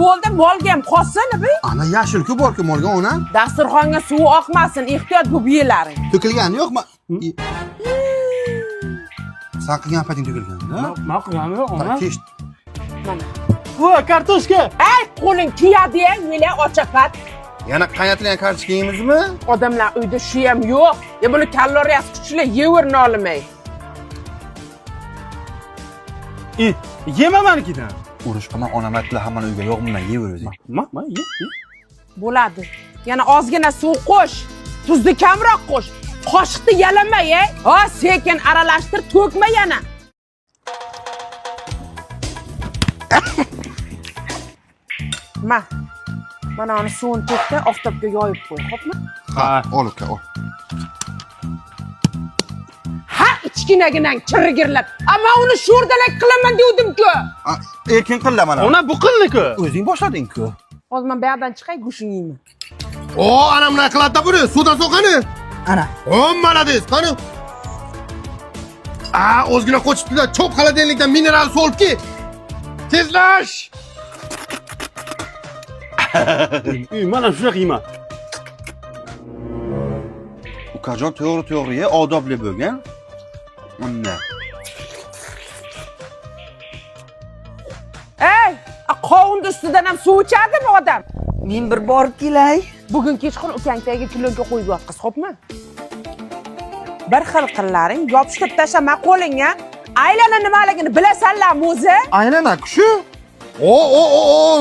bo'ldi, molga ham qolsin, bi. Ana yashil-ku bor-ku molga ona. Dasturxonga suv oqmasin, ehtiyot bu biyelaring. To'kilgani yo'qmi? Sen qilgan pating to'kilgan-da? Men qilganim yo'q, ona. Kesh. Mana. Bu kartoshka. Ay, qo'ling kiyadi-ya, yela ochapat. Yana qaynatilgan kartoshka yeymizmi? Odamlar uyda shu ham yo'q. Buni kaloriyasi kuchli, yeverni olmay. Yema manikidan. Urushqaman onam aytdilar, hammani uyga yo'qman, yever o'zing. Ma, ye. Bo'ladi. Yana ozgina suv qo'sh. Tuzni kamroq qo'sh. Qoshiqni yalamay, ha, sekin aralashtir, to'kma yana. Mana uni suvini to'kda, oftobga yoyib qo'y, xo'pmi? Ha, ol uka, ol. Ha, ichkinaginang chirigirlab. Ammo uni sho'rdalak qilaman dedim-ku. Erkin qilla mana. Ona bu qilni-ku. O'zing boshlading-ku. Hozir men bu yerdan chiqay, go'shing yeyman. Ana bunaqa qiladi-da buni. Suvdan so'qani. Ana. Malades, qani. O'zgina qo'chibdilar. Cho'p xaladenlikdan mineral suv olib ket. Tezlash. Mana shunaqa yeyman. Ukajon to'g'ri ye, odobli bo'lgan. Unda. Ey, qovunni ustidan ham suv ichadimi odam? Men bir borib kelay. Bugun kechqurun ukang tagiga kiloga qo'yib yo'tqiz, xo'pmi? Bir xil qillaring, yopishtirib tashlama qo'lingga. Aylana nimaligini bilasanlarmi o'zi? Aylana-ku shu.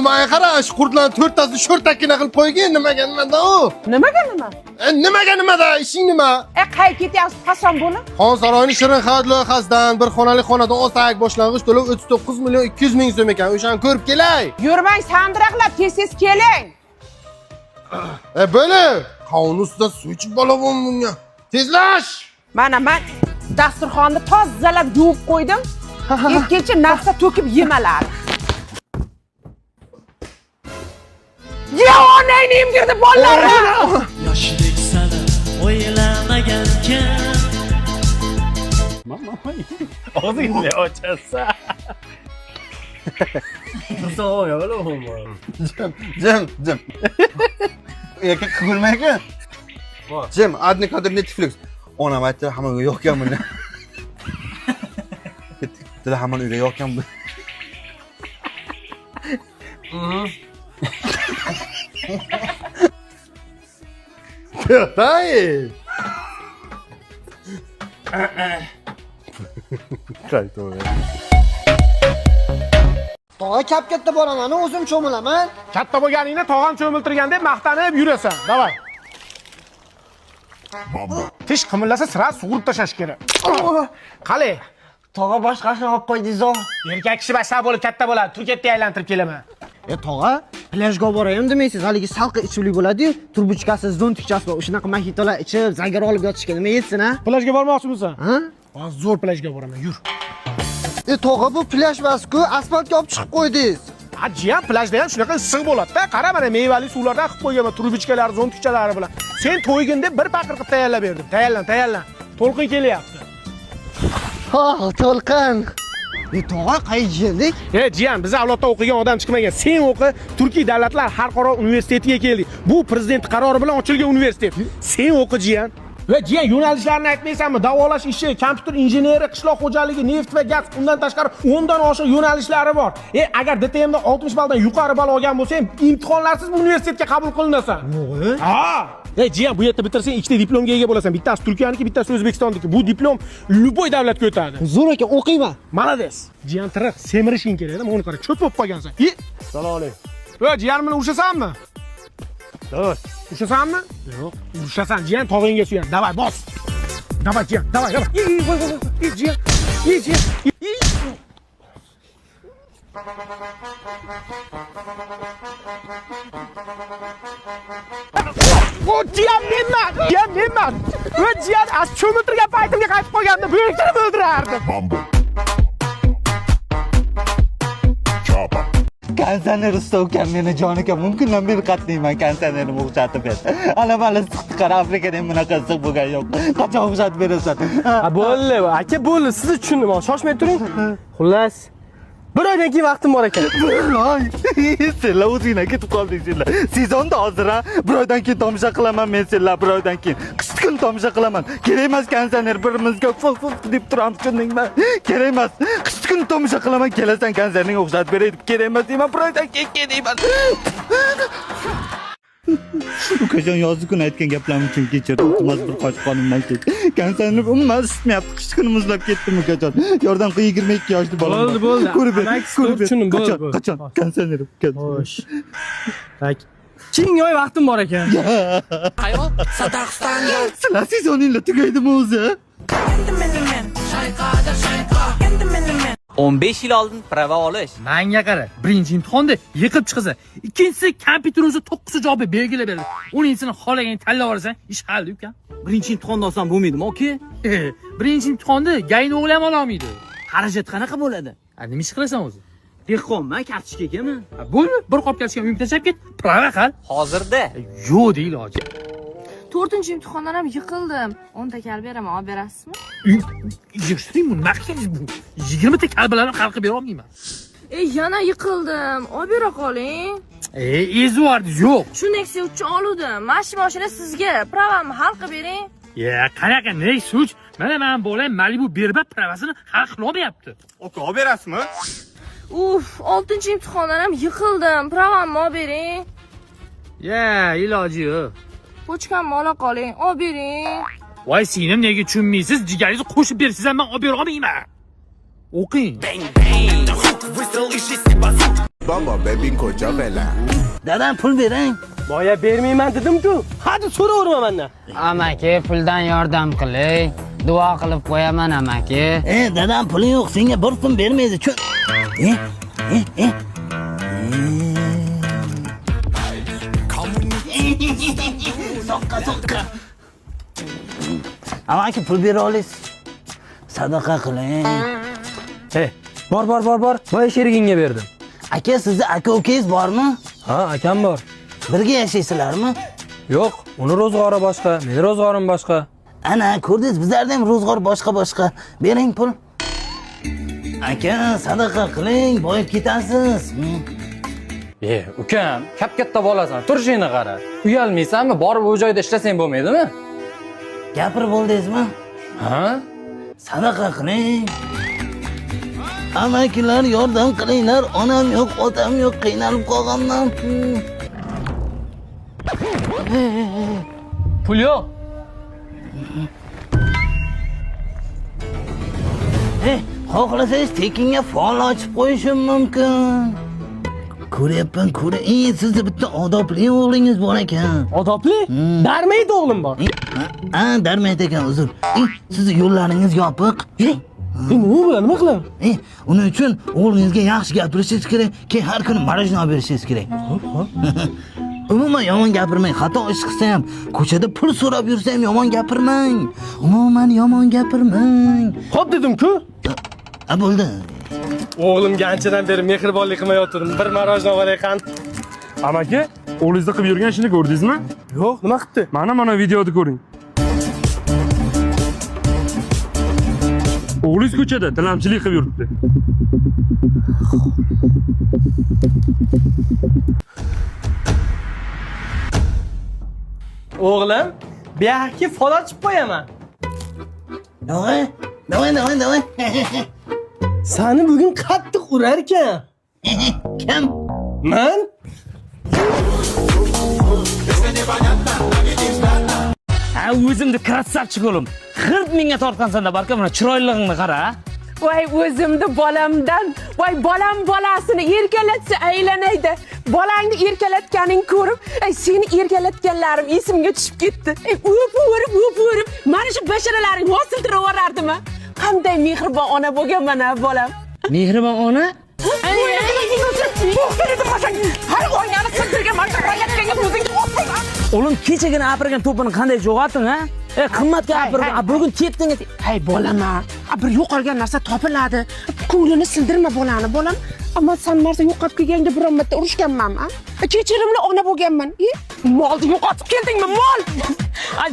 Menga qara, shu qurtlarni to'rttasini sho'rtakkina qilib qo'ygin, nimada u? Nimaga? Nimada? Ishing nima? Qay ketyapsiz, qachon buni? Xon saroyining shirin hayot loyihasidan bir xonali xonadan otak boshlang'ich to'lov 39 million 200 ming so'm ekan. O'shani ko'rib kelay. Yurmang, sandiraqlab tez keling. Böyle. Qovun ustida suv ichib bolavom bunga. Tezlash. Mana men dasturxonni tozalab yuvib qo'ydim. Ikkinchi nafsa to'kib yemalar. Ya onangni yemgirdi bolalar. Yoshlik sari o'ylamagankan. Mama. Og'zingni ochasa. To'g'ri, yo'q, Jim. Erkak kulmaygan. Jim, adni kadar Netflix. Onam aytdi, hammaga yo'qkan buni. Dedi, hammani uyga yo'qkan bu. Hayır. Qayt o'g'ri. Tog'a kap-katta boraman, o'zim cho'milaman. Katta bo'lganingni tog'am cho'miltirgan deb maqtanib yurasan. Davay. Tish qimillasa sira sug'urib tashlash kerak. Qale. Tog'a boshqasini olib qo'ydingiz-ku. Erkak kishi bashar bo'lib katta bo'ladi. Turkiyatga aylantirib kelaman. Tog'a, plyajga boraman demaysiz, haligi salqi ichimlik bo'ladi-yu, turbuchkasi, zontikchasi bor. O'shanaqa mahitolar ichib, zangar olib yotishga nima yetsin, ha? Plyajga bormoqchimisan? Ha? Hozir zo'r plyajga boraman, yur. Tog'a, bu plyaj emas-ku, asfaltga olib chiqib qo'ydingiz. Jiyan plyajda ham shunaqa issiq bo'ladi-da. Qara, mana mevali suvlardan qilib qo'yganman, turbuchkalar, zontikchalari bilan. Sen to'ygin deb bir paqir qilib tayyorlab berdim. Tayyorlan. To'lqin kelyapti. Ha, to'lqin. Tog'a, qayerga keldik? Jiyan, biz avlodda o'qigan odam chiqmagan. Sen o'qi, Turkiy davlatlar xalqaro universitetiga keldik. Bu prezident qarori bilan ochilgan universitet. Sen o'qi, Jiyan. Va Jiyan, yo'nalishlarni aytmaysanmi? Davolash ishi, kompyuter injeneri, qishloq xo'jaligi, neft va gaz, undan tashqari 10 dan oshiq yo'nalishlari bor. Agar DTMda 60 balldan yuqori ball olgan bo'lsang, imtihonlarsiz universitetga qabul qilinasan. Yo'q. Ha! Jiyan, bu yerda bitirsang, ikkita diplomga ega bo'lasan. Bittasi Turkiyaniki, bittasi O'zbekistonniki. Bu diplom любой davlatga o'tadi. Zo'r ekan, o'qiyman. Malades. Jiyan tiriq, semirishing kerak-da. Mana qara, cho'p bo'lib qolgansan. Assalomu alaykum. Jiyan bilan urushasanmi? Davay. Urushasanmi? Yo'q. Urushasan, Jiyan tog'ingga suyan. Davay, bos. Davay, Jiyan, davay. Jiyan. Jiyan. Jiyan menman. Jiyan, as cho'miltirgan paytimga qaytib qolganda buyuktirib o'ldirardim. Kanserni Rustovkam meni jonikam mumkindan beri qatnayman kanserni o'xshatib ber. Ana mana siqdi qara Afrikada ham bunaqa siq bo'lgan yo'q. Qachon o'xshatib berasan? Bo'ldi, aka bo'ldi. Siz tushundim, shoshmay turing. Xullas, Bir oydan keyin vaqtim bor ekan. Voy, senlar o'zinglar ketib qoldinglar. Sezonda hozir ha, bir oydan keyin tomosha qilaman men senlar bir oydan keyin. Qishki kun tomosha qilaman. Kerak emas konsert birimizga fuf deb turamiz tushundingmi? Kerak emas. Qishki kun tomosha qilaman, kelasan konsertning o'xshatib beray deb kerak emas deyman, bir oydan keyin kerak emas. Ukajon yozgi kun aytgan gaplarim uchun kechir. Iltimos bir qochib qolingman kech. Konsertni umuman eshitmayapti. Qishki kun muzlab ketdim ukajon. Yordam qil 22 yoshli bolam. Bo'ldi. Ko'rib ber. Tushundim, bo'ldi. Qachon? Konsertni Xo'sh. Tak. Keyingi oy vaqtim bor ekan. Sizlar sezoninglar tugaydimi o'zi? 15 yil oldin prava olish. Menga qara, birinchi imtihonda yiqib chiqsa, ikkinchisi kompyuterimizga 9 javob belgilab berdi. Uningisini xohlagan tanlab olasan, ish hal uka. Birinchi imtihonda olsam bo'lmaydimi, oke? Birinchi imtihonda gayni o'g'li ham ola olmaydi. Xarajat qanaqa bo'ladi? Nima ish qilasan o'zi? Dehqonman, kartochka ekaman. Bo'ldi, bir qop kartochka uyim tashab ket, prava qil. Hozirda Yo'q deyil hoji. 4-imtihondan ham yiqildim. 10 ta kal beraman, olib berasizmi? Yig'ishtiring buni, maqsangiz bu. 20 ta kalbalarni xalqqa bera olmayman. Yana yiqildim. Olib bera qoling. Ezuardiz yo'q. Shu Nexia 3 oldim. Mashina sizga. Pravamni hal qilib bering. Qanaqa Nexia 3? Mana men bolam Malibu berbat pravasini hal qila olmayapti. Aka, olib berasizmi? 6-imtihondan ham yiqildim. Pravamni olib bering. Iloji yo'q. Pochkamni ola qoling. Olib bering. Voy singlim, nega tushunmaysiz? Jigaringizni qo'shib bersiz ham men olib bera olmayman. O'qing. Dadam pul bering. Boya bermayman dedim-ku. Hadi so'raverma mendan. Amaki, puldan yordam qiling. Duo qilib qo'yaman amaki. Dadam puli yo'q, senga bir so'm bermaydi. Soqqa. Amaki pul bera olasiz. Sadaqa qiling. Bor. Voy sherigingga berdim. Aka, sizni aka-ukangiz bormi? Ha, akam bor. Birga yashaysizlarmi? Yo'q, uni ro'zg'ori boshqa, meni ro'zg'orim boshqa. Ana, ko'rdingiz, bizlarda ham ro'zg'or boshqa. Bering pul. Aka, sadaqa qiling, boyib ketasiz. Ukam, katta bolasan, turishingni qara. Uyalmaysanmi? Borib u joyda ishlasang bo'lmaydimi? Gapirib bo'ldingizmi? Ha? Sadaqa qiling. Amakilar yordam qilinglar. Onam yo'q, otam yo'q, qiynalib qolganman. Pul yo'q. Xohlasangiz tekinga fol ochib qo'yishim mumkin. Ko'ryapman, sizni bitta odobli o'g'lingiz bor ekan. Odobli? Darmaydi o'g'lim bor. Darmaydi ekan, uzr. Sizni yo'llaringiz yopiq. Nima qilaman? Uning uchun o'g'lingizga yaxshi gapirishingiz kerak, keyin har kuni marojna olib berishingiz kerak. Umuman yomon gapirmang. Xato ish qilsa ham, ko'chada pul so'rab yursa ham yomon gapirmang. Umuman yomon gapirmang. Xo'p dedim-ku. Bo'ldi. O'g'limga anchadan beri mehribonlik qilmayotgandim. Bir marojna olay qan. Amaki, o'g'lingizni qilib yurgan ishini ko'rdingizmi? Yo'q, nima qildi? Mana videoda ko'ring. O'g'lingiz ko'chada tilamchilik qilib yuribdi. O'g'lim, bu yoqqa fol ochib qo'yaman. Davay. Seni bugun qattiq urar ekan. Kim? Men? O'zimni krassavchik o'g'lim. 40 mingga tortqansanda barka, mana chiroylig'ingni qara. Voy o'zimni bolamdan, voy bolam bolasini erkalatsa aylanaydi. Bolangni erkalatganing ko'rib, seni erkalatganlarim esimga tushib ketdi. O'p-o'rib, mana shu basharalaring hosiltirib yuborardimi? Qanday mehribon ona bo'lganman a bolam. Mehribon ona? Har o'ynani sindirgan mana rayotganga o'zingga o'tmayman. O'g'lim, kechagina apirgan to'pini qanday jo'g'atding, ha? Qimmat gapirdi. Bugun tepdingiz. Hay bolama, bir yo'qolgan narsa topiladi. Ko'nglini sindirma bolani, bolam. Ammo sen narsa yo'qotib kelganda biron marta urushganmanmi, a? Kechirimli ona bo'lganman. Molni yo'qotib keldingmi, mol?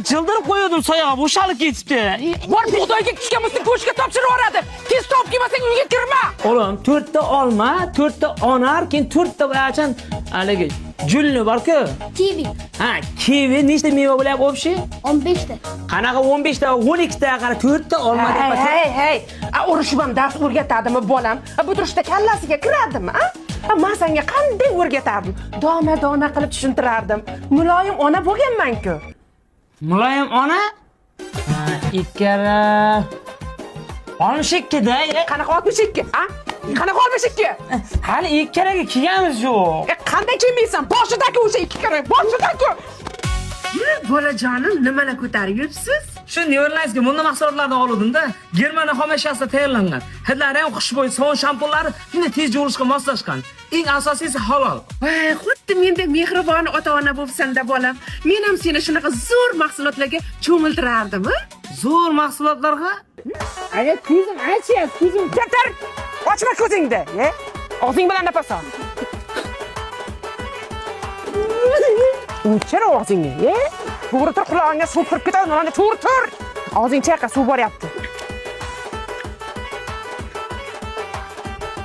Jildirib qo'ydim soyog'a, bo'shalib ketibdi. Bor bug'doyga tushgan bo'lsa go'shtga topshirib yuboradi. Tez topib kelmasang uyga kirma. O'g'lim, 4 ta olma, 4 ta onar, keyin 4 ta bo'yachan haligi julni bor-ku. Kivi. Ha, kivi nechta meva bo'lyapti o'bshi? 15 ta. Qanaqa 15 ta, 12 ta, qara 4 ta olma deb. Hey. Urushib ham dars o'rgatadimi bolam? Bu turishda kallasiga kiradimi, a? Men senga qanday o'rgatardim? Dona qilib tushuntirardim. Muloyim ona bo'lganman-ku. Muloyim ona? Ha, ikkara 62 da. Qanaqa 62, a? Qanaqa 62? Hali ikkaraga kelganmiz yo'q. Qanday kelmaysan? Boshidagi o'sha 2 kara, boshidagi. Bolajonim, nimalar ko'tarib yuribsiz? Shu Neverlandga bunday mahsulotlardan oluvdim-da. Germaniya xomashiyasida tayyorlangan. Hidlari ham xushbo'y sovun shampunlari juda tez yuvilishga moslashgan. Eng asosiysi halol. Voy, xuddi mendek mehribon ota-ona bo'lsanda bolam. Men ham seni shunaqa zo'r mahsulotlarga cho'miltirardim, a? Zo'r mahsulotlarga? Aya, ko'zim achyapti, ko'zim. Ketar! Ochma ko'zingni, og'zing bilan nafas ol. O'chir og'zingni, to'g'ri tur, qulog'ingga suv kirib ketadi, mana to'g'ri tur. Og'zing chayqa, suv boryapti.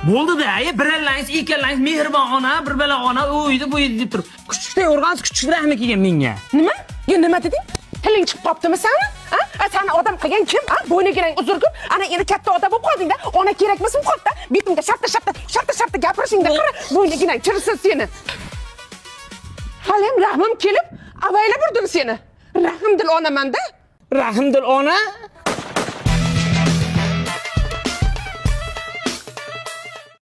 Bo'ldi-da, birlangiz, ikkalangiz mehribon ona, bir bala ona, uyda bu uyda deb turib. Kuchukday o'rganiz, kuchuklarmi kelgan menga? Nima? Nima deding? Tiling chiqib qoptimi seni? Seni odam qilgan kim? Bo'ynigining uzurgib, ana endi katta odam bo'lib qolding-da. Ona kerakmas qoldi-da. Betingga shartta gapirishingda qara, bo'ynigining chirsin seni. Halim rahmim kelib, avaylab urdim seni. Rahmdil onaman-da. Rahmdil ona?